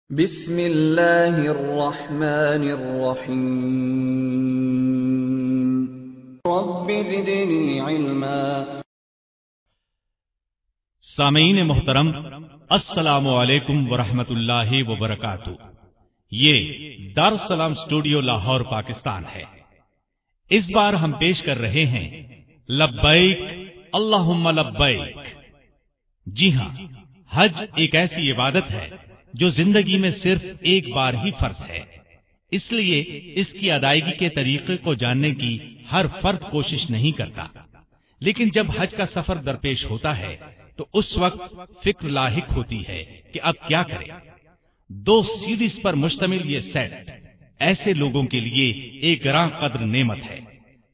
بسم اللہ الرحمن الرحیم رب زدنی علما۔ سامعین محترم، السلام علیکم ورحمۃ اللہ وبرکاتہ۔ یہ دارالسلام اسٹوڈیو لاہور پاکستان ہے۔ اس بار ہم پیش کر رہے ہیں لبیک اللہم لبیک۔ جی ہاں، حج ایک ایسی عبادت ہے جو زندگی میں صرف ایک بار ہی فرض ہے، اس لیے اس کی ادائیگی کے طریقے کو جاننے کی ہر فرد کوشش نہیں کرتا، لیکن جب حج کا سفر درپیش ہوتا ہے تو اس وقت فکر لاحق ہوتی ہے کہ اب کیا کرے۔ 2 سیریز پر مشتمل یہ سیٹ ایسے لوگوں کے لیے ایک گراں قدر نعمت ہے،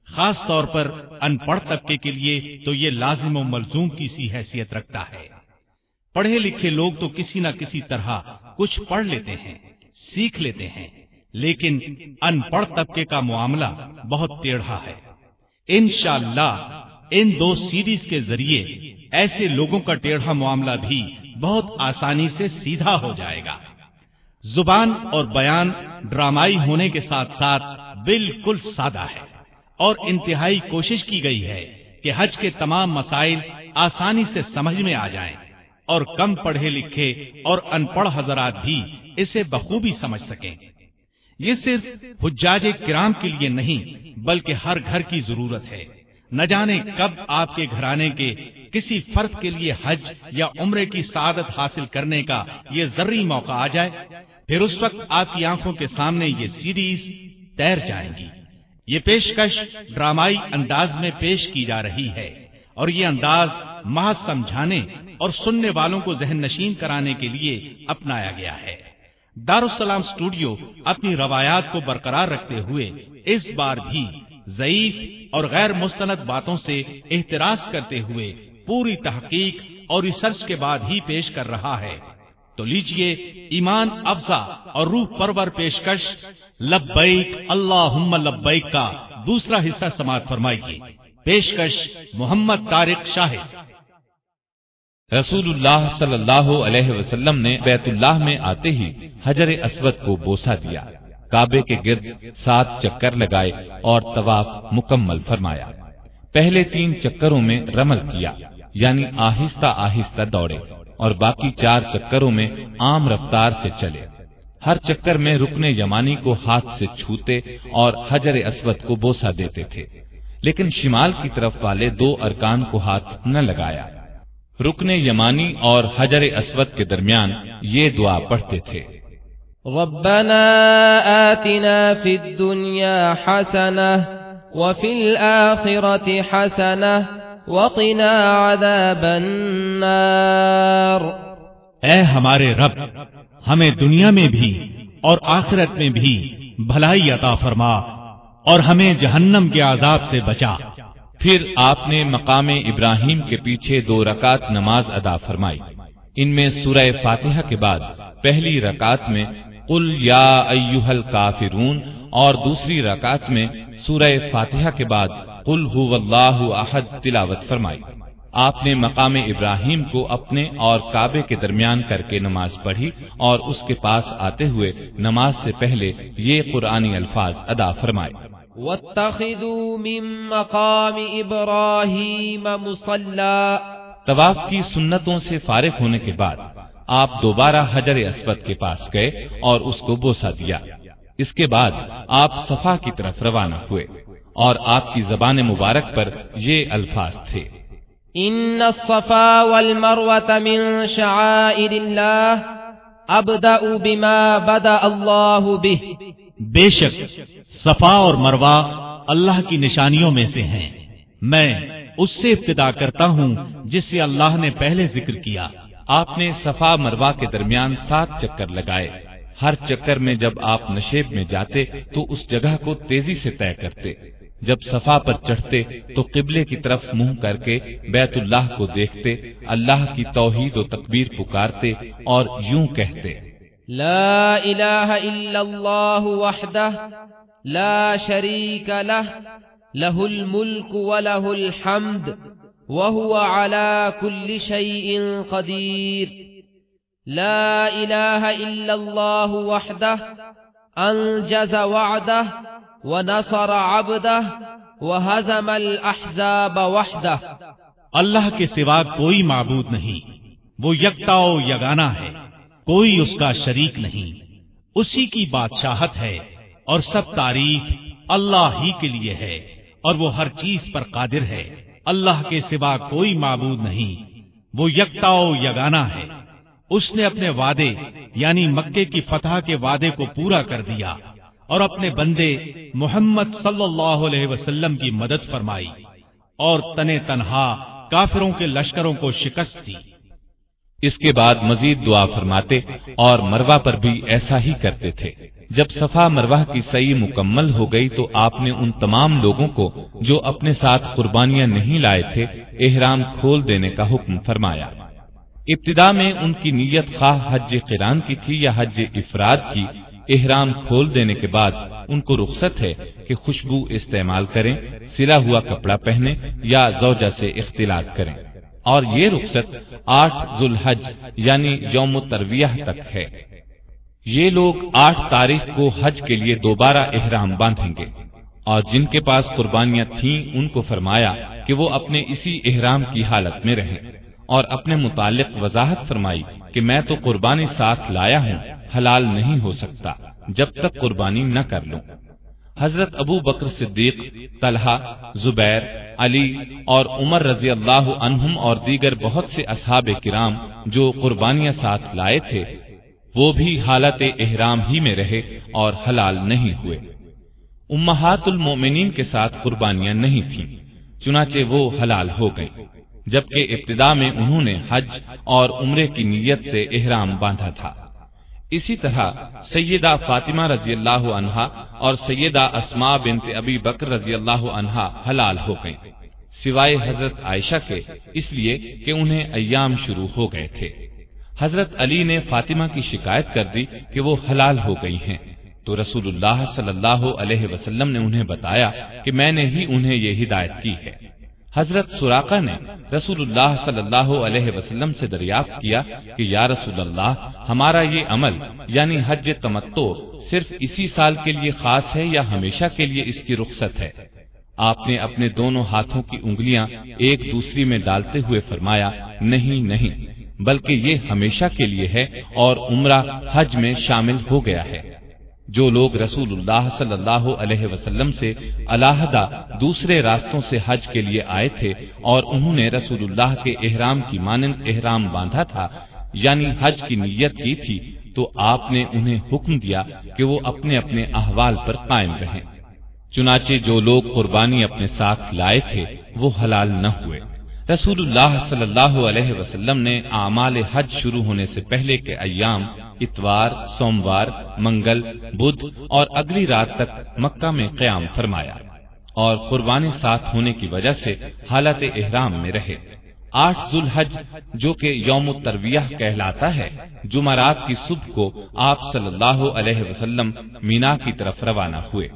خاص طور پر ان پڑھ طبقے کے لیے تو یہ لازم و ملزوم کی سی حیثیت رکھتا ہے۔ پڑھے لکھے لوگ تو کسی نہ کسی طرح کچھ پڑھ لیتے ہیں، سیکھ لیتے ہیں، لیکن ان پڑھ طبقے کا معاملہ بہت ٹیڑھا ہے۔ انشاءاللہ ان 2 سیریز کے ذریعے ایسے لوگوں کا ٹیڑھا معاملہ بھی بہت آسانی سے سیدھا ہو جائے گا۔ زبان اور بیان ڈرامائی ہونے کے ساتھ ساتھ بالکل سادہ ہے، اور انتہائی کوشش کی گئی ہے کہ حج کے تمام مسائل آسانی سے سمجھ میں آ جائیں اور کم پڑھے لکھے اور ان پڑھ حضرات بھی اسے بخوبی سمجھ سکیں۔ یہ صرف حجاج کرام کے لیے نہیں بلکہ ہر گھر کی ضرورت ہے۔ نہ جانے کب آپ کے گھرانے کے کسی فرد کے لیے حج یا عمرے کی سعادت حاصل کرنے کا یہ ذری موقع آ جائے، پھر اس وقت آپ کی آنکھوں کے سامنے یہ سیریز تیر جائیں گی۔ یہ پیشکش ڈرامائی انداز میں پیش کی جا رہی ہے، اور یہ انداز محض سمجھانے اور سننے والوں کو ذہن نشین کرانے کے لیے اپنایا گیا ہے۔ دارالسلام اسٹوڈیو اپنی روایات کو برقرار رکھتے ہوئے اس بار بھی ضعیف اور غیر مستند باتوں سے احتراز کرتے ہوئے پوری تحقیق اور ریسرچ کے بعد ہی پیش کر رہا ہے۔ تو لیجئے ایمان افزا اور روح پرور پیشکش لبیک اللہم لبیک کا دوسرا حصہ سماعت فرمائیے۔ پیشکش محمد طارق شاہد۔ رسول اللہ صلی اللہ علیہ وسلم نے بیت اللہ میں آتے ہی حجر اسود کو بوسہ دیا، کعبے کے گرد 7 چکر لگائے اور طواف مکمل فرمایا۔ پہلے 3 چکروں میں رمل کیا، یعنی آہستہ آہستہ دوڑے، اور باقی 4 چکروں میں عام رفتار سے چلے۔ ہر چکر میں رکن یمانی کو ہاتھ سے چھوتے اور حجر اسود کو بوسہ دیتے تھے، لیکن شمال کی طرف والے 2 ارکان کو ہاتھ نہ لگایا۔ رکن یمانی اور حجر اسود کے درمیان یہ دعا پڑھتے تھے: ربنا آتنا فی الدنیا حسنہ وفی الآخرۃ حسنہ وقنا عذاب النار۔ اے ہمارے رب، ہمیں دنیا میں بھی اور آخرت میں بھی بھلائی عطا فرما اور ہمیں جہنم کے عذاب سے بچا۔ پھر آپ نے مقام ابراہیم کے پیچھے 2 رکعت نماز ادا فرمائی۔ ان میں سورہ فاتحہ کے بعد پہلی رکعت میں قل یا ایھا الکافرون اور دوسری رکعت میں سورہ فاتحہ کے بعد قل ھو اللہ احد تلاوت فرمائی۔ آپ نے مقام ابراہیم کو اپنے اور کعبے کے درمیان کر کے نماز پڑھی اور اس کے پاس آتے ہوئے نماز سے پہلے یہ قرآنی الفاظ ادا فرمائے: وَاتَّخِذُوا مِن مَّقَامِ إِبْرَاهِيمَ مُصَلًّى۔ طواف کی سنتوں سے فارغ ہونے کے بعد آپ دوبارہ حجر اسود کے پاس گئے اور اس کو بوسہ دیا۔ اس کے بعد آپ صفا کی طرف روانہ ہوئے، اور آپ کی زبان مبارک پر یہ الفاظ تھے: ان الصفا والمروة من شعائر اللہ ابدأ بما بدأ اللہ بہ۔ بے شک صفا اور مروہ اللہ کی نشانیوں میں سے ہیں، میں اس سے ابتدا کرتا ہوں جس سے اللہ نے پہلے ذکر کیا۔ آپ نے صفا مروہ کے درمیان 7 چکر لگائے۔ ہر چکر میں جب آپ نشیب میں جاتے تو اس جگہ کو تیزی سے طے کرتے، جب صفا پر چڑھتے تو قبلے کی طرف منہ کر کے بیت اللہ کو دیکھتے، اللہ کی توحید و تکبیر پکارتے اور یوں کہتے: لا الہ الا اللہ وحدہ لا شریک لہ لہ الملک ولہ الحمد وہو علی کل شیء قدیر۔ لا الہ الا اللہ وحدہ انجز وعدہ ونصر عبدہ وہزم الاحزاب وحدہ۔ اللہ کے سوا کوئی معبود نہیں، وہ یکتا و یگانہ ہے، کوئی اس کا شریک نہیں، اسی کی بادشاہت ہے اور سب تعریف اللہ ہی کے لیے ہے اور وہ ہر چیز پر قادر ہے۔ اللہ کے سوا کوئی معبود نہیں، وہ یکتا و یگانہ ہے۔ اس نے اپنے وعدے یعنی مکے کی فتح کے وعدے کو پورا کر دیا اور اپنے بندے محمد صلی اللہ علیہ وسلم کی مدد فرمائی اور تنے تنہا کافروں کے لشکروں کو شکست دی۔ اس کے بعد مزید دعا فرماتے اور مروہ پر بھی ایسا ہی کرتے تھے۔ جب صفا مروہ کی سعی مکمل ہو گئی تو آپ نے ان تمام لوگوں کو جو اپنے ساتھ قربانیاں نہیں لائے تھے احرام کھول دینے کا حکم فرمایا۔ ابتدا میں ان کی نیت خواہ حج قران کی تھی یا حج افراد کی، احرام کھول دینے کے بعد ان کو رخصت ہے کہ خوشبو استعمال کریں، سلا ہوا کپڑا پہنیں یا زوجہ سے اختلاط کریں، اور یہ رخصت 8 ذو الحج یعنی یوم الترویہ تک ہے۔ یہ لوگ 8 تاریخ کو حج کے لیے دوبارہ احرام باندھیں گے، اور جن کے پاس قربانیاں تھیں ان کو فرمایا کہ وہ اپنے اسی احرام کی حالت میں رہیں، اور اپنے متعلق وضاحت فرمائی کہ میں تو قربانی ساتھ لایا ہوں، حلال نہیں ہو سکتا جب تک قربانی نہ کر لوں۔ حضرت ابو بکر صدیق، طلحہ، زبیر، علی اور عمر رضی اللہ عنہم اور دیگر بہت سے اصحاب کرام جو قربانیاں ساتھ لائے تھے وہ بھی حالت احرام ہی میں رہے اور حلال نہیں ہوئے۔ امہات المومنین کے ساتھ قربانیاں نہیں تھیں، چنانچہ وہ حلال ہو گئیں، جبکہ ابتدا میں انہوں نے حج اور عمرے کی نیت سے احرام باندھا تھا۔ اسی طرح سیدہ فاطمہ رضی اللہ عنہا اور سیدہ اسماء بنت ابی بکر رضی اللہ عنہا حلال ہو گئیں، سوائے حضرت عائشہ کے، اس لیے کہ انہیں ایام شروع ہو گئے تھے۔ حضرت علی نے فاطمہ کی شکایت کر دی کہ وہ حلال ہو گئی ہیں، تو رسول اللہ صلی اللہ علیہ وسلم نے انہیں بتایا کہ میں نے ہی انہیں یہ ہدایت کی ہے۔ حضرت سراقہ نے رسول اللہ صلی اللہ علیہ وسلم سے دریافت کیا کہ یا رسول اللہ، ہمارا یہ عمل یعنی حج تمتع صرف اسی سال کے لیے خاص ہے یا ہمیشہ کے لیے اس کی رخصت ہے؟ آپ نے اپنے دونوں ہاتھوں کی انگلیاں ایک دوسری میں ڈالتے ہوئے فرمایا، نہیں نہیں، بلکہ یہ ہمیشہ کے لیے ہے اور عمرہ حج میں شامل ہو گیا ہے۔ جو لوگ رسول اللہ صلی اللہ علیہ وسلم سے علیحدہ دوسرے راستوں سے حج کے لیے آئے تھے اور انہوں نے رسول اللہ کے احرام کی مانند احرام باندھا تھا یعنی حج کی نیت کی تھی، تو آپ نے انہیں حکم دیا کہ وہ اپنے اپنے احوال پر قائم رہیں۔ چنانچہ جو لوگ قربانی اپنے ساتھ لائے تھے وہ حلال نہ ہوئے۔ رسول اللہ صلی اللہ علیہ وسلم نے اعمال حج شروع ہونے سے پہلے کے ایام اتوار، سوموار، منگل، بدھ اور اگلی رات تک مکہ میں قیام فرمایا اور قربانی ساتھ ہونے کی وجہ سے حالت احرام میں رہے۔ 8 ذو الحج جو کہ یوم الترویہ کہلاتا ہے، جمعرات کی صبح کو آپ صلی اللہ علیہ وسلم مینا کی طرف روانہ ہوئے،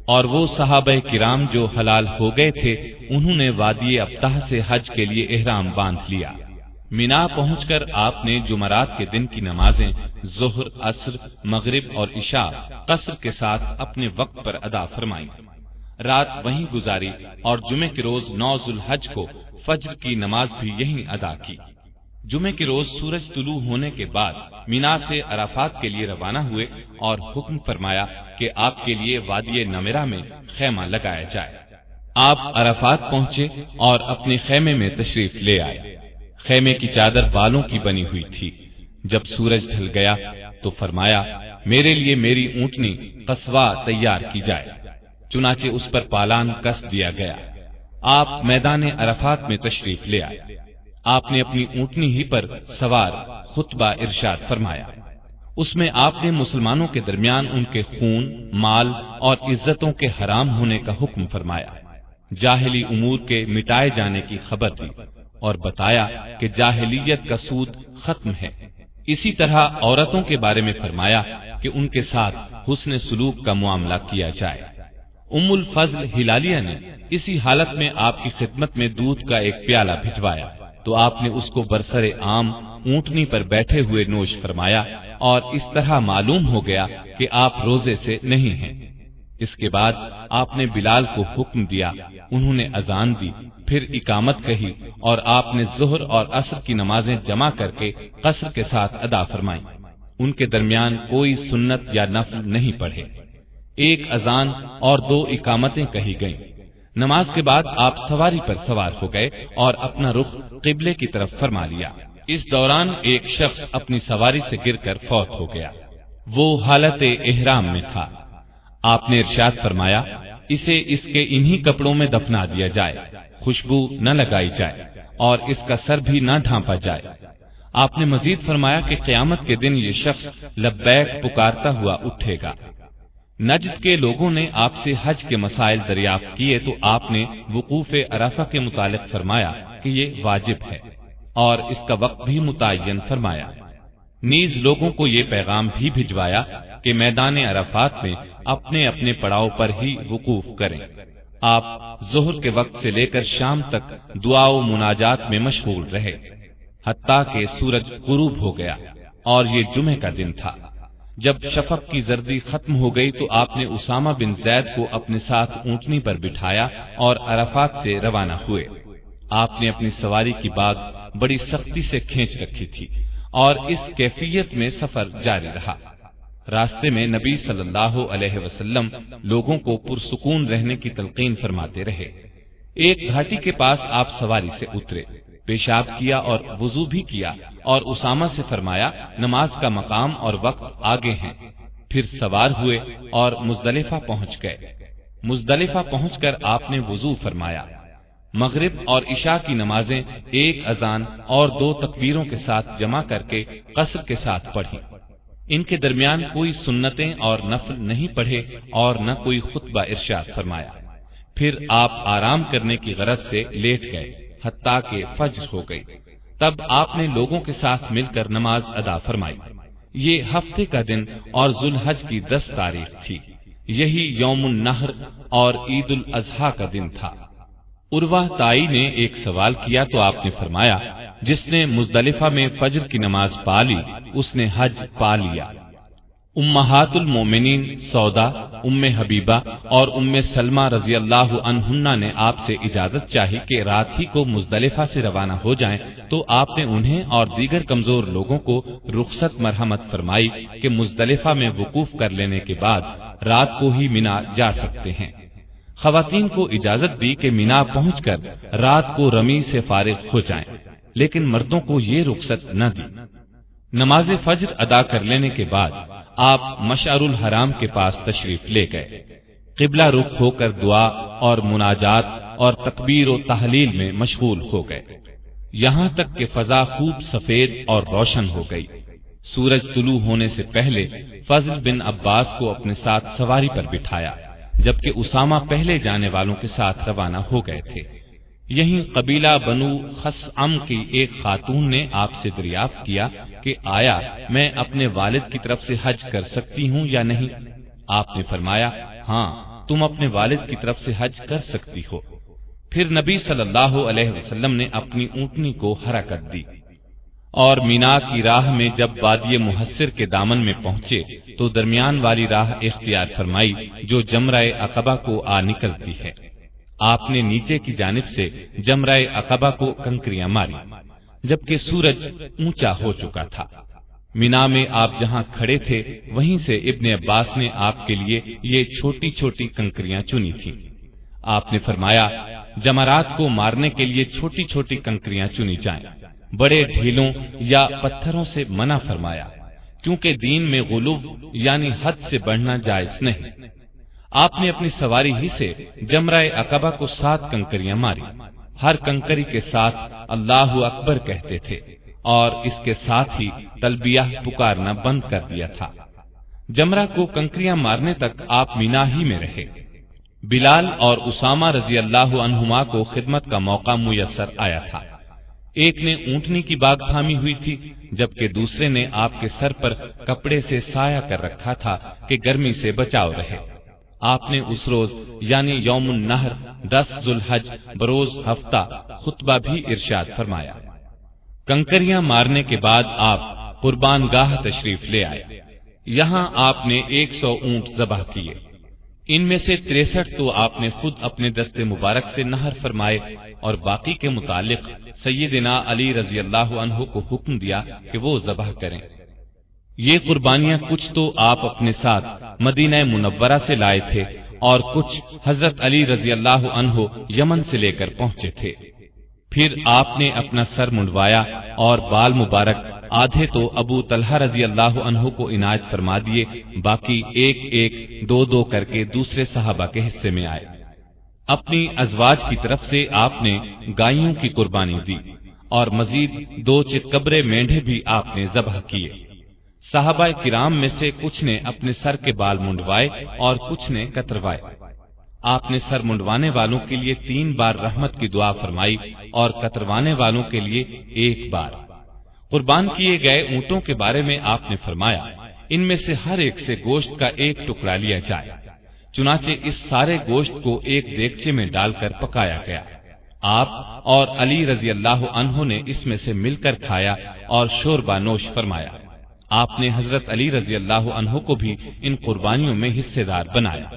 اور وہ صحابہ کرام جو حلال ہو گئے تھے انہوں نے وادی ابطح سے حج کے لیے احرام باندھ لیا۔ مینا پہنچ کر آپ نے جمعرات کے دن کی نمازیں ظہر، عصر، مغرب اور عشاء قصر کے ساتھ اپنے وقت پر ادا فرمائیں، رات وہیں گزاری اور جمعے کے روز 9 ذو الحج کو فجر کی نماز بھی یہیں ادا کی۔ جمعے کے روز سورج طلوع ہونے کے بعد مینا سے عرفات کے لیے روانہ ہوئے اور حکم فرمایا کہ آپ کے لیے وادی نمرہ میں خیمہ لگایا جائے۔ آپ عرفات پہنچے اور اپنے خیمے میں تشریف لے آئے۔ خیمے کی چادر بالوں کی بنی ہوئی تھی۔ جب سورج ڈھل گیا تو فرمایا، میرے لیے میری اونٹنی قصوہ تیار کی جائے۔ چنانچہ اس پر پالان کس دیا گیا۔ آپ میدان عرفات میں تشریف لے آئے۔ آپ نے اپنی اونٹنی ہی پر سوار خطبہ ارشاد فرمایا۔ اس میں آپ نے مسلمانوں کے درمیان ان کے خون، مال اور عزتوں کے حرام ہونے کا حکم فرمایا، جاہلی امور کے مٹائے جانے کی خبر دی اور بتایا کہ جاہلیت کا سود ختم ہے۔ اسی طرح عورتوں کے بارے میں فرمایا کہ ان کے ساتھ حسن سلوک کا معاملہ کیا جائے۔ ام الفضل ہلالیہ نے اسی حالت میں آپ کی خدمت میں دودھ کا ایک پیالہ بھجوایا تو آپ نے اس کو برسر عام اونٹنی پر بیٹھے ہوئے نوش فرمایا اور اس طرح معلوم ہو گیا کہ آپ روزے سے نہیں ہیں۔ اس کے بعد آپ نے بلال کو حکم دیا، انہوں نے اذان دی، پھر اقامت کہی اور آپ نے ظہر اور عصر کی نمازیں جمع کر کے قصر کے ساتھ ادا فرمائیں۔ ان کے درمیان کوئی سنت یا نفل نہیں پڑھے۔ ایک اذان اور 2 اقامتیں کہی گئیں۔ نماز کے بعد آپ سواری پر سوار ہو گئے اور اپنا رخ قبلے کی طرف فرما لیا۔ اس دوران ایک شخص اپنی سواری سے گر کر فوت ہو گیا۔ وہ حالت احرام میں تھا۔ آپ نے ارشاد فرمایا، اسے اس کے انہی کپڑوں میں دفنا دیا جائے، خوشبو نہ لگائی جائے اور اس کا سر بھی نہ ڈھانپا جائے۔ آپ نے مزید فرمایا کہ قیامت کے دن یہ شخص لبیک پکارتا ہوا اٹھے گا۔ نجد کے لوگوں نے آپ سے حج کے مسائل دریافت کیے تو آپ نے وقوف عرفہ کے متعلق فرمایا کہ یہ واجب ہے اور اس کا وقت بھی متعین فرمایا۔ نیز لوگوں کو یہ پیغام بھی بھجوایا کہ میدان عرفات میں اپنے اپنے پڑاؤ پر ہی وقوف کریں۔ آپ ظہر کے وقت سے لے کر شام تک دعا و مناجات میں مشغول رہے، حتیٰ کہ سورج غروب ہو گیا اور یہ جمعے کا دن تھا۔ جب شفق کی زردی ختم ہو گئی تو آپ نے اسامہ بن زید کو اپنے ساتھ اونٹنی پر بٹھایا اور عرفات سے روانہ ہوئے۔ آپ نے اپنی سواری کی باگ بڑی سختی سے کھینچ رکھی تھی اور اس کیفیت میں سفر جاری رہا۔ راستے میں نبی صلی اللہ علیہ وسلم لوگوں کو پرسکون رہنے کی تلقین فرماتے رہے۔ ایک گھاٹی کے پاس آپ سواری سے اترے، پیشاب کیا اور وضو بھی کیا اور اسامہ سے فرمایا، نماز کا مقام اور وقت آگے ہیں۔ پھر سوار ہوئے اور مزدلفہ پہنچ گئے۔ مزدلفہ پہنچ کر آپ نے وضو فرمایا۔ مغرب اور عشاء کی نمازیں ایک اذان اور 2 تکبیروں کے ساتھ جمع کر کے قصر کے ساتھ پڑھی۔ ان کے درمیان کوئی سنتیں اور نفل نہیں پڑھے اور نہ کوئی خطبہ ارشاد فرمایا۔ پھر آپ آرام کرنے کی غرض سے لیٹ گئے حتیٰ کہ فجر ہو گئی۔ تب آپ نے لوگوں کے ساتھ مل کر نماز ادا فرمائی۔ یہ ہفتے کا دن اور ذوالحج کی 10 تاریخ تھی۔ یہی یوم النحر اور عید الاضحیٰ کا دن تھا۔ عروہ تائی نے ایک سوال کیا تو آپ نے فرمایا، جس نے مزدلفہ میں فجر کی نماز پا لی اس نے حج پا لیا۔ امہات المومنین سودا، ام حبیبہ اور ام سلمہ رضی اللہ عنہن نے آپ سے اجازت چاہی کہ رات ہی کو مزدلفہ سے روانہ ہو جائیں تو آپ نے انہیں اور دیگر کمزور لوگوں کو رخصت مرحمت فرمائی کہ مزدلفہ میں وقوف کر لینے کے بعد رات کو ہی منا جا سکتے ہیں۔ خواتین کو اجازت دی کہ منا پہنچ کر رات کو رمی سے فارغ ہو جائیں، لیکن مردوں کو یہ رخصت نہ دی۔ نماز فجر ادا کر لینے کے بعد آپ مشعر الحرام کے پاس تشریف لے گئے۔ قبلہ رخ ہو کر دعا اور مناجات اور تکبیر و تحلیل میں مشغول ہو گئے، یہاں تک کہ فضا خوب سفید اور روشن ہو گئی۔ سورج طلوع ہونے سے پہلے فضل بن عباس کو اپنے ساتھ سواری پر بٹھایا، جبکہ اسامہ پہلے جانے والوں کے ساتھ روانہ ہو گئے تھے۔ یہیں قبیلہ بنو خثعم کی ایک خاتون نے آپ سے دریافت کیا کہ آیا میں اپنے والد کی طرف سے حج کر سکتی ہوں یا نہیں؟ آپ نے فرمایا، ہاں تم اپنے والد کی طرف سے حج کر سکتی ہو۔ پھر نبی صلی اللہ علیہ وسلم نے اپنی اونٹنی کو حرکت دی اور مینا کی راہ میں جب وادی محصر کے دامن میں پہنچے تو درمیان والی راہ اختیار فرمائی جو جمرہ عقبہ کو آ نکلتی ہے۔ آپ نے نیچے کی جانب سے جمرہ عقبہ کو کنکریاں ماری، جبکہ سورج اونچا ہو چکا تھا۔ مینا میں آپ جہاں کھڑے تھے وہیں سے ابن عباس نے آپ کے لیے یہ چھوٹی چھوٹی کنکریاں چنی تھیں۔ آپ نے فرمایا، جمرات کو مارنے کے لیے چھوٹی چھوٹی کنکریاں چنی جائیں، بڑے ڈھیلوں یا پتھروں سے منع فرمایا، کیونکہ دین میں غلو یعنی حد سے بڑھنا جائز نہیں۔ آپ نے اپنی سواری ہی سے جمرہ عقبہ کو 7 کنکریاں ماری، ہر کنکری کے ساتھ اللہ اکبر کہتے تھے اور اس کے ساتھ ہی تلبیہ پکارنا بند کر دیا تھا۔ جمرہ کو کنکریاں مارنے تک آپ مینا ہی میں رہے۔ بلال اور اسامہ رضی اللہ عنہما کو خدمت کا موقع میسر آیا تھا۔ ایک نے اونٹنی کی باگ تھامی ہوئی تھی، جبکہ دوسرے نے آپ کے سر پر کپڑے سے سایہ کر رکھا تھا کہ گرمی سے بچاؤ رہے۔ آپ نے اس روز یعنی یوم النحر 10 ذوالحج بروز ہفتہ خطبہ بھی ارشاد فرمایا۔ کنکریاں مارنے کے بعد آپ قربان گاہ تشریف لے آئے۔ یہاں آپ نے 100 اونٹ ذبح کیے۔ ان میں سے 63 تو آپ نے خود اپنے دست مبارک سے نہر فرمائے اور باقی کے متعلق سیدنا علی رضی اللہ عنہ کو حکم دیا کہ وہ ذبح کریں۔ یہ قربانیاں کچھ تو آپ اپنے ساتھ مدینہ منورہ سے لائے تھے اور کچھ حضرت علی رضی اللہ عنہ یمن سے لے کر پہنچے تھے۔ پھر آپ نے اپنا سر منڈوایا اور بال مبارک آدھے تو ابو طلحہ رضی اللہ عنہ کو عنایت فرما دیے، باقی ایک ایک دو دو کر کے دوسرے صحابہ کے حصے میں آئے۔ اپنی ازواج کی طرف سے آپ نے گائیوں کی قربانی دی اور مزید 2 چتکبرے مینڈھے بھی آپ نے ذبح کیے۔ صحابہ کرام میں سے کچھ نے اپنے سر کے بال منڈوائے اور کچھ نے کتروائے۔ آپ نے سر منڈوانے والوں کے لیے 3 بار رحمت کی دعا فرمائی اور کتروانے والوں کے لیے 1 بار۔ قربان کیے گئے اونٹوں کے بارے میں آپ نے فرمایا ان میں سے ہر ایک سے گوشت کا 1 ٹکڑا لیا جائے۔ چنانچہ اس سارے گوشت کو ایک دیگچے میں ڈال کر پکایا گیا۔ آپ اور علی رضی اللہ عنہ نے اس میں سے مل کر کھایا اور شوربہ نوش فرمایا۔ آپ نے حضرت علی رضی اللہ عنہ کو بھی ان قربانیوں میں حصے دار بنایا۔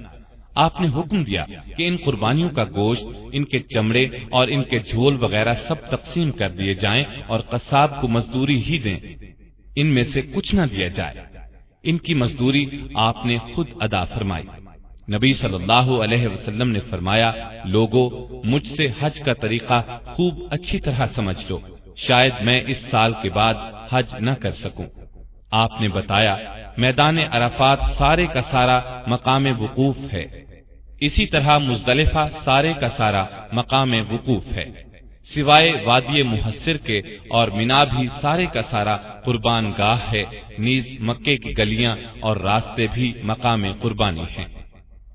آپ نے حکم دیا کہ ان قربانیوں کا گوشت، ان کے چمڑے اور ان کے جھول وغیرہ سب تقسیم کر دیے جائیں اور قصاب کو مزدوری ہی دیں، ان میں سے کچھ نہ دیا جائے۔ ان کی مزدوری آپ نے خود ادا فرمائی۔ نبی صلی اللہ علیہ وسلم نے فرمایا، لوگو مجھ سے حج کا طریقہ خوب اچھی طرح سمجھ لو، شاید میں اس سال کے بعد حج نہ کر سکوں۔ آپ نے بتایا میدان عرفات سارے کا سارا مقام وقوف ہے، اسی طرح مزدلفہ سارے کا سارا مقام وقوف ہے، سوائے وادی محصر کے، اور منا بھی سارے کا سارا قربان گاہ ہے، نیز مکے کی گلیاں اور راستے بھی مقام قربانی ہیں۔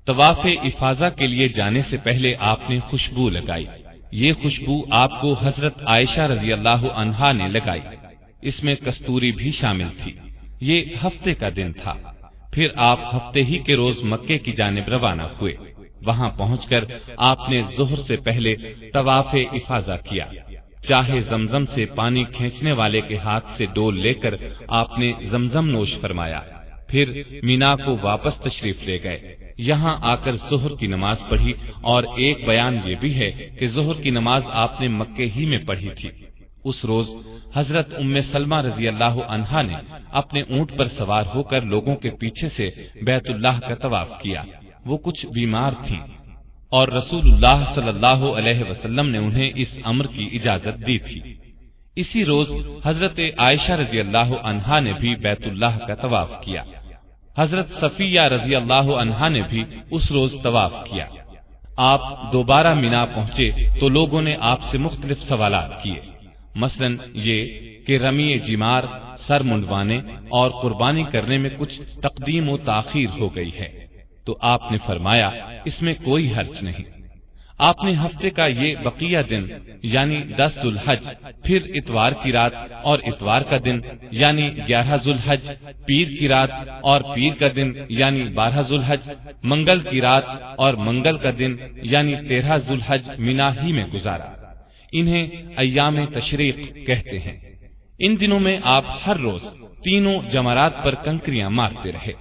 طواف افاضہ کے لیے جانے سے پہلے آپ نے خوشبو لگائی۔ یہ خوشبو آپ کو حضرت عائشہ رضی اللہ عنہا نے لگائی، اس میں کستوری بھی شامل تھی۔ یہ ہفتے کا دن تھا۔ پھر آپ ہفتے ہی کے روز مکے کی جانب روانہ ہوئے۔ وہاں پہنچ کر آپ نے ظہر سے پہلے طواف افاضہ کیا۔ چاہے زمزم سے پانی کھینچنے والے کے ہاتھ سے ڈول لے کر آپ نے زمزم نوش فرمایا، پھر مینا کو واپس تشریف لے گئے۔ یہاں آ کر ظہر کی نماز پڑھی، اور ایک بیان یہ بھی ہے کہ ظہر کی نماز آپ نے مکے ہی میں پڑھی تھی۔ اس روز حضرت ام سلمہ رضی اللہ عنہا نے اپنے اونٹ پر سوار ہو کر لوگوں کے پیچھے سے بیت اللہ کا طواف کیا۔ وہ کچھ بیمار تھیں اور رسول اللہ صلی اللہ علیہ وسلم نے انہیں اس امر کی اجازت دی تھی۔ اسی روز حضرت عائشہ رضی اللہ عنہا نے بھی بیت اللہ کا طواف کیا۔ حضرت صفیہ رضی اللہ عنہا نے بھی اس روز طواف کیا۔ آپ دوبارہ مینا پہنچے تو لوگوں نے آپ سے مختلف سوالات کیے، مثلا یہ کہ رمی جمار، سر منڈوانے اور قربانی کرنے میں کچھ تقدیم و تاخیر ہو گئی ہے، تو آپ نے فرمایا اس میں کوئی حرج نہیں۔ آپ نے ہفتے کا یہ بقیہ دن یعنی 10 ذو الحج، پھر اتوار کی رات اور اتوار کا دن یعنی 11 ذو الحج، پیر کی رات اور پیر کا دن یعنی 12 ذو الحج، منگل کی رات اور منگل کا دن یعنی 13 ذو الحج مینا ہی میں گزارا۔ انہیں ایام تشریق کہتے ہیں۔ ان دنوں میں آپ ہر روز تینوں جمرات پر کنکریاں مارتے رہے۔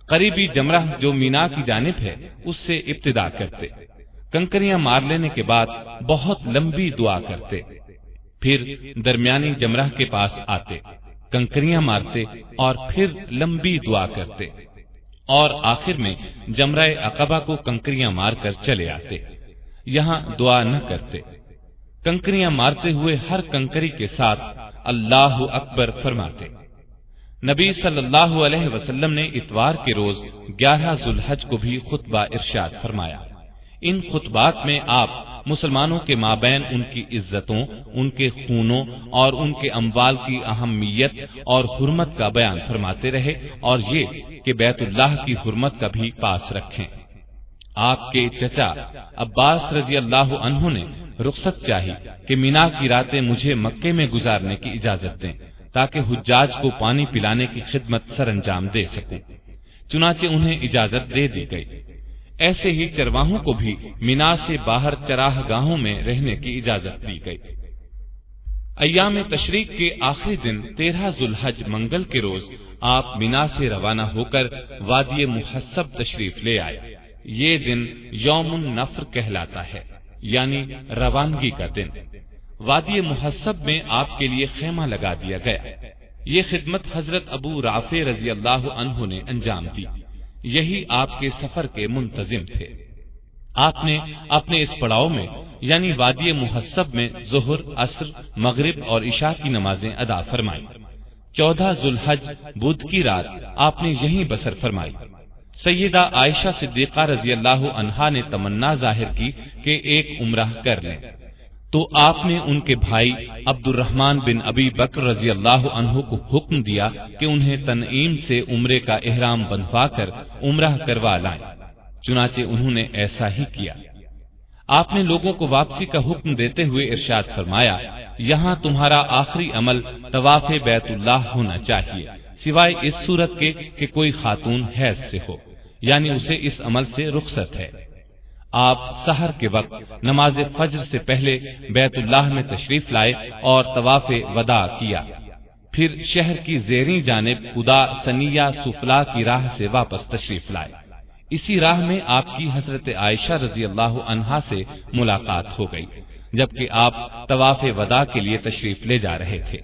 قریبی جمرہ جو مینا کی جانب ہے اس سے ابتدا کرتے، کنکریاں مار لینے کے بعد بہت لمبی دعا کرتے، پھر درمیانی جمرہ کے پاس آتے، کنکریاں مارتے اور پھر لمبی دعا کرتے، اور آخر میں جمرہ عقبہ کو کنکریاں مار کر چلے آتے، یہاں دعا نہ کرتے۔ کنکریاں مارتے ہوئے ہر کنکری کے ساتھ اللہ اکبر فرماتے۔ نبی صلی اللہ علیہ وسلم نے اتوار کے روز 11 ذو الحج کو بھی خطبہ ارشاد فرمایا۔ ان خطبات میں آپ مسلمانوں کے مابین ان کی عزتوں، ان کے خونوں اور ان کے اموال کی اہمیت اور حرمت کا بیان فرماتے رہے، اور یہ کہ بیت اللہ کی حرمت کا بھی پاس رکھیں۔ آپ کے چچا عباس رضی اللہ عنہ نے رخصت چاہی کہ مینا کی راتیں مجھے مکے میں گزارنے کی اجازت دیں تاکہ حجاج کو پانی پلانے کی خدمت سر انجام دے سکوں۔ چنانچہ انہیں اجازت دے دی گئی۔ ایسے ہی چرواہوں کو بھی مینا سے باہر چراہ گاہوں میں رہنے کی اجازت دی گئی۔ ایام تشریق کے آخری دن 13 ذوالحج منگل کے روز آپ منا سے روانہ ہو کر وادی محصب تشریف لے آئے۔ یہ دن یوم النفر کہلاتا ہے، یعنی روانگی کا دن۔ وادی محصب میں آپ کے لیے خیمہ لگا دیا گیا۔ یہ خدمت حضرت ابو رافع رضی اللہ عنہ نے انجام دی، یہی آپ کے سفر کے منتظم تھے۔ آپ نے اپنے اس پڑاؤ میں یعنی وادی محصب میں ظہر، عصر، مغرب اور عشاء کی نمازیں ادا فرمائی۔ 14 ذوالحج بدھ کی رات آپ نے یہیں بسر فرمائی۔ سیدہ عائشہ صدیقہ رضی اللہ عنہا نے تمنا ظاہر کی کہ ایک عمرہ کر لیں، تو آپ نے ان کے بھائی عبد الرحمن بن ابی بکر رضی اللہ عنہ کو حکم دیا کہ انہیں تنعیم سے عمرے کا احرام بندھوا کر عمرہ کروا لائیں۔ چنانچہ انہوں نے ایسا ہی کیا۔ آپ نے لوگوں کو واپسی کا حکم دیتے ہوئے ارشاد فرمایا، یہاں تمہارا آخری عمل طواف بیت اللہ ہونا چاہیے، سوائے اس صورت کے کہ کوئی خاتون حیض سے ہو، یعنی اسے اس عمل سے رخصت ہے۔ آپ سحر کے وقت نماز فجر سے پہلے بیت اللہ میں تشریف لائے اور طواف وداع کیا، پھر شہر کی زیریں جانب خدا سنیہ سفلا کی راہ سے واپس تشریف لائے۔ اسی راہ میں آپ کی حضرت عائشہ رضی اللہ عنہا سے ملاقات ہو گئی، جبکہ آپ طواف وداع کے لیے تشریف لے جا رہے تھے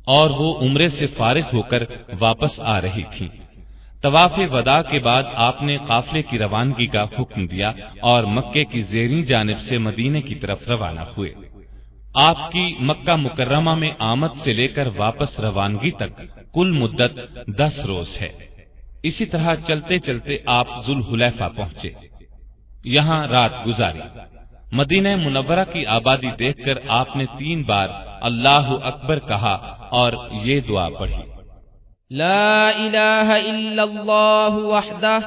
اور وہ عمرے سے فارغ ہو کر واپس آ رہی تھی۔ طواف وداع کے بعد آپ نے قافلے کی روانگی کا حکم دیا اور مکے کی زیریں جانب سے مدینے کی طرف روانہ ہوئے۔ آپ کی مکہ مکرمہ میں آمد سے لے کر واپس روانگی تک کل مدت 10 روز ہے۔ اسی طرح چلتے چلتے آپ ذوالحلیفہ پہنچے، یہاں رات گزاری۔ مدینہ منورہ کی آبادی دیکھ کر آپ نے 3 بار اللہ اکبر کہا اور یہ دعا پڑھی، لا الہ الا اللہ وحدہ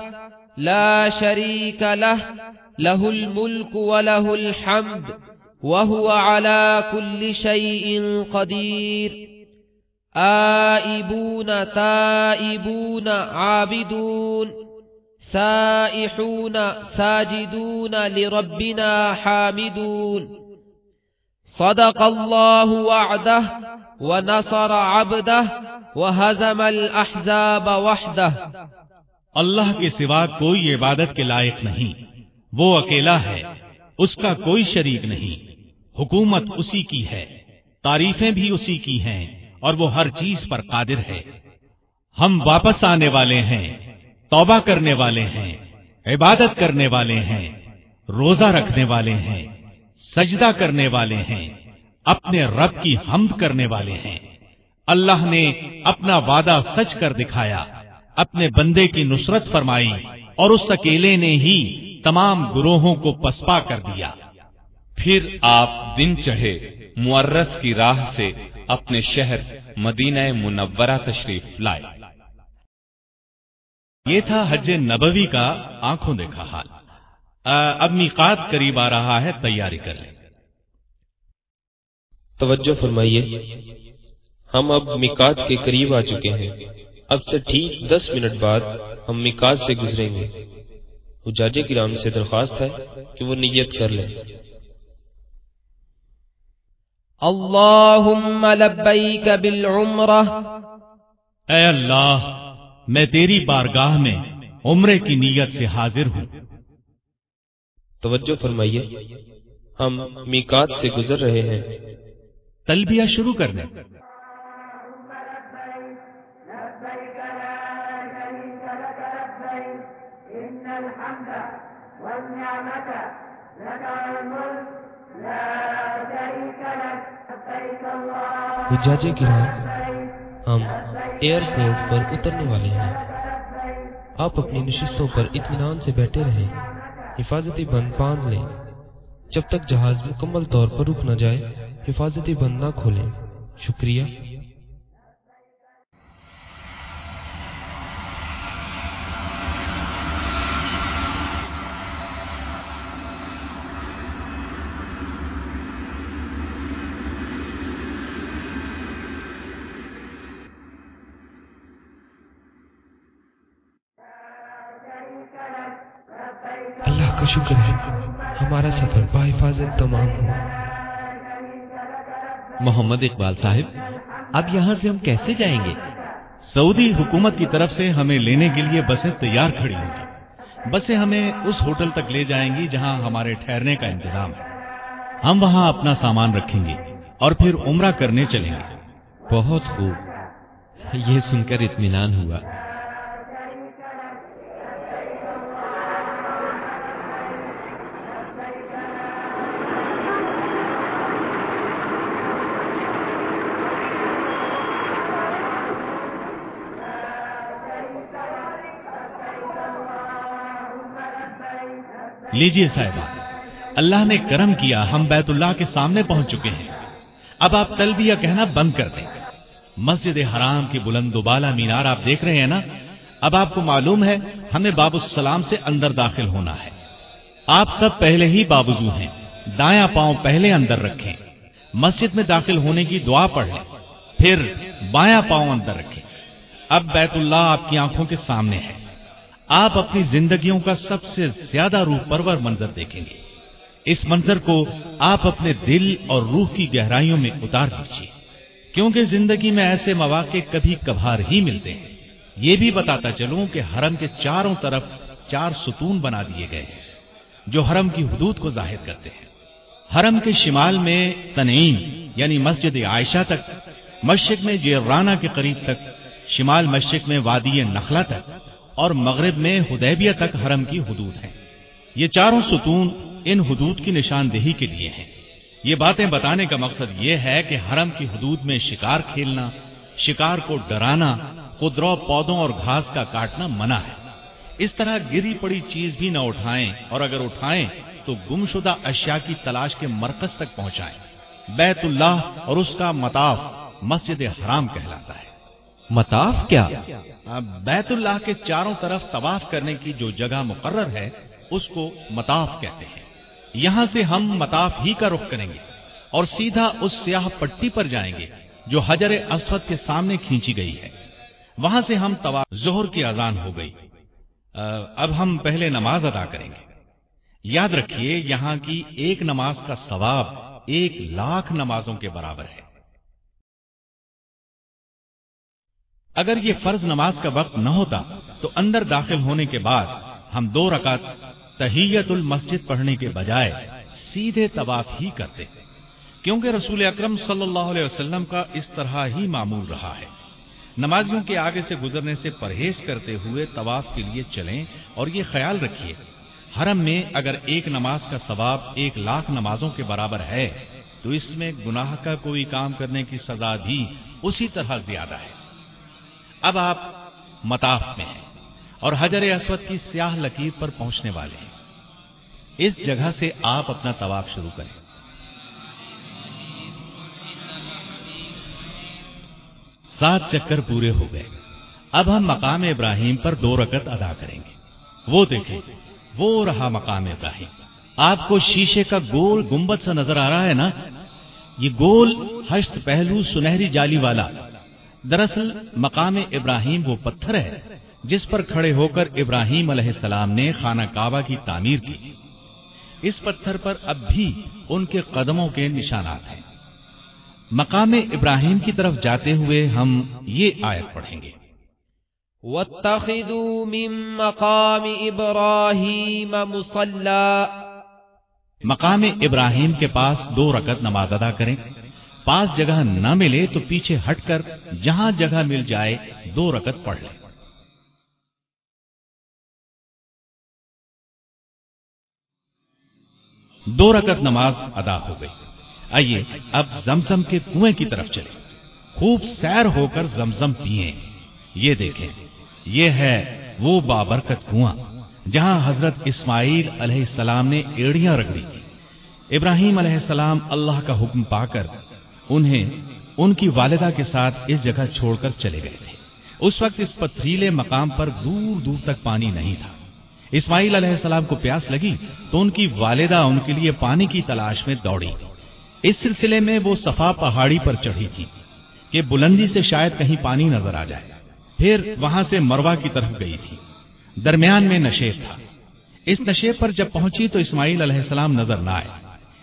لا شریک لہ لہ الملک ولہ الحمد وہو علی کل شیء قدیر آئبون تائبون عابدون سائحون ساجدون لربنا حامدون صدق اللہ وعدہ ونصر عبدہ وہزم الاحزاب وحدہ۔ اللہ کے سوا کوئی عبادت کے لائق نہیں، وہ اکیلا ہے، اس کا کوئی شریک نہیں، حکومت اسی کی ہے، تعریفیں بھی اسی کی ہیں اور وہ ہر چیز پر قادر ہے۔ ہم واپس آنے والے ہیں، توبہ کرنے والے ہیں، عبادت کرنے والے ہیں، روزہ رکھنے والے ہیں، سجدہ کرنے والے ہیں، اپنے رب کی حمد کرنے والے ہیں۔ اللہ نے اپنا وعدہ سچ کر دکھایا، اپنے بندے کی نصرت فرمائی اور اس اکیلے نے ہی تمام گروہوں کو پسپا کر دیا۔ پھر آپ دن چڑھے معرس کی راہ سے اپنے شہر مدینہ منورہ تشریف لائے۔ یہ تھا حج نبوی کا آنکھوں دیکھا حال۔ اب میقات قریب آ رہا ہے، تیاری کر لیں۔ توجہ فرمائیے، ہم اب میقات کے قریب آ چکے ہیں۔ اب سے ٹھیک 10 منٹ بعد ہم میقات سے گزریں گے۔ حجاج کرام سے درخواست ہے کہ وہ نیت کر لیں۔ اللہم لبیک بالعمرہ، اے اللہ، میں تیری بارگاہ میں عمرے کی نیت سے حاضر ہوں۔ توجہ فرمائیے، ہم میقات سے گزر رہے ہیں۔ تلبیہ شروع کر دیں۔ حجاج کرام، ہم ایئرپورٹ پر اترنے والے ہیں۔ آپ اپنی نشستوں پر اطمینان سے بیٹھے رہیں، حفاظتی بند باندھ لیں۔ جب تک جہاز مکمل طور پر رک نہ جائے حفاظتی بند نہ کھولیں۔ شکریہ۔ اللہ کا شکر ہے، ہمارا سفر بحفاظت تمام ہوا۔ محمد اقبال صاحب، اب یہاں سے ہم کیسے جائیں گے؟ سعودی حکومت کی طرف سے ہمیں لینے کے لیے بسیں تیار کھڑی ہوں گی۔ بسیں ہمیں اس ہوٹل تک لے جائیں گی جہاں ہمارے ٹھہرنے کا انتظام ہے۔ ہم وہاں اپنا سامان رکھیں گے اور پھر عمرہ کرنے چلیں گے۔ بہت خوب، یہ سن کر اطمینان ہوا۔ لیجیے صاحبہ، اللہ نے کرم کیا، ہم بیت اللہ کے سامنے پہنچ چکے ہیں۔ اب آپ تلبیہ کہنا بند کر دیں۔ مسجد حرام کی بلند و بالا مینار آپ دیکھ رہے ہیں نا؟ اب آپ کو معلوم ہے ہمیں باب السلام سے اندر داخل ہونا ہے۔ آپ سب پہلے ہی بابوضو ہیں، دایاں پاؤں پہلے اندر رکھیں، مسجد میں داخل ہونے کی دعا پڑھ لیں، پھر بایاں پاؤں اندر رکھیں۔ اب بیت اللہ آپ کی آنکھوں کے سامنے ہے۔ آپ اپنی زندگیوں کا سب سے زیادہ روح پرور منظر دیکھیں گے۔ اس منظر کو آپ اپنے دل اور روح کی گہرائیوں میں اتار دیجیے، کیونکہ زندگی میں ایسے مواقع کبھی کبھار ہی ملتے ہیں۔ یہ بھی بتاتا چلوں کہ حرم کے چاروں طرف 4 ستون بنا دیے گئے ہیں جو حرم کی حدود کو ظاہر کرتے ہیں۔ حرم کے شمال میں تنعیم یعنی مسجد عائشہ تک، مشرق میں جیرانہ کے قریب تک، شمال مشرق میں وادی نخلا تک اور مغرب میں حدیبیہ تک حرم کی حدود ہیں۔ یہ چاروں ستون ان حدود کی نشاندہی کے لیے ہیں۔ یہ باتیں بتانے کا مقصد یہ ہے کہ حرم کی حدود میں شکار کھیلنا، شکار کو ڈرانا، خودرو پودوں اور گھاس کا کاٹنا منع ہے۔ اس طرح گری پڑی چیز بھی نہ اٹھائیں، اور اگر اٹھائیں تو گمشدہ اشیاء کی تلاش کے مرکز تک پہنچائیں۔ بیت اللہ اور اس کا مطاف مسجد حرام کہلاتا ہے۔ مطاف کیا؟ بیت اللہ کے چاروں طرف طواف کرنے کی جو جگہ مقرر ہے اس کو مطاف کہتے ہیں۔ یہاں سے ہم مطاف ہی کا رخ کریں گے اور سیدھا اس سیاہ پٹی پر جائیں گے جو حجر اسود کے سامنے کھینچی گئی ہے۔ وہاں سے ہم طواف۔ ظہر کی اذان ہو گئی، اب ہم پہلے نماز ادا کریں گے۔ یاد رکھیے یہاں کی ایک نماز کا ثواب 1,00,000 نمازوں کے برابر ہے۔ اگر یہ فرض نماز کا وقت نہ ہوتا تو اندر داخل ہونے کے بعد ہم 2 رکعت تحیت المسجد پڑھنے کے بجائے سیدھے طواف ہی کرتے، کیونکہ رسول اکرم صلی اللہ علیہ وسلم کا اس طرح ہی معمول رہا ہے۔ نمازیوں کے آگے سے گزرنے سے پرہیز کرتے ہوئے طواف کے لیے چلیں، اور یہ خیال رکھیے حرم میں اگر ایک نماز کا ثواب 1,00,000 نمازوں کے برابر ہے تو اس میں گناہ کا کوئی کام کرنے کی سزا بھی اسی طرح زیادہ ہے۔ اب آپ مطاف میں ہیں اور حجر اسود کی سیاہ لکیر پر پہنچنے والے ہیں۔ اس جگہ سے آپ اپنا طواف شروع کریں۔ 7 چکر پورے ہو گئے۔ اب ہم مقام ابراہیم پر 2 رکعت ادا کریں گے۔ وہ دیکھیں، وہ رہا مقام ابراہیم۔ آپ کو شیشے کا گول گنبد سا نظر آ رہا ہے نا؟ یہ گول 8 پہلو سنہری جالی والا دراصل مقام ابراہیم وہ پتھر ہے جس پر کھڑے ہو کر ابراہیم علیہ السلام نے خانہ کعبہ کی تعمیر کی۔ اس پتھر پر اب بھی ان کے قدموں کے نشانات ہیں۔ مقام ابراہیم کی طرف جاتے ہوئے ہم یہ آیت پڑھیں گے، وَاتَّخِذُوا مِن مَّقَامِ إِبْرَاهِيمَ مُصَلًّى۔ مقام ابراہیم کے پاس 2 رکعت نماز ادا کریں۔ پاس جگہ نہ ملے تو پیچھے ہٹ کر جہاں جگہ مل جائے 2 رکعت پڑھ لیں۔ دو رکعت نماز ادا ہو گئی۔ آئیے اب زمزم کے کنویں کی طرف چلیں، خوب سیر ہو کر زمزم پیئیں۔ یہ دیکھیں، یہ ہے وہ بابرکت کنواں جہاں حضرت اسماعیل علیہ السلام نے ایڑیاں رگڑی تھی۔ ابراہیم علیہ السلام اللہ کا حکم پا کر انہیں ان کی والدہ کے ساتھ اس جگہ چھوڑ کر چلے گئے تھے۔ اس وقت اس پتھریلے مقام پر دور دور تک پانی نہیں تھا۔ اسماعیل علیہ السلام کو پیاس لگی تو ان کی والدہ ان کے لیے پانی کی تلاش میں دوڑی۔ اس سلسلے میں وہ صفا پہاڑی پر چڑھی تھی کہ بلندی سے شاید کہیں پانی نظر آ جائے، پھر وہاں سے مروہ کی طرف گئی تھی۔ درمیان میں نشیب تھا۔ اس نشیب پر جب پہنچی تو اسماعیل علیہ السلام نظر نہ آئے۔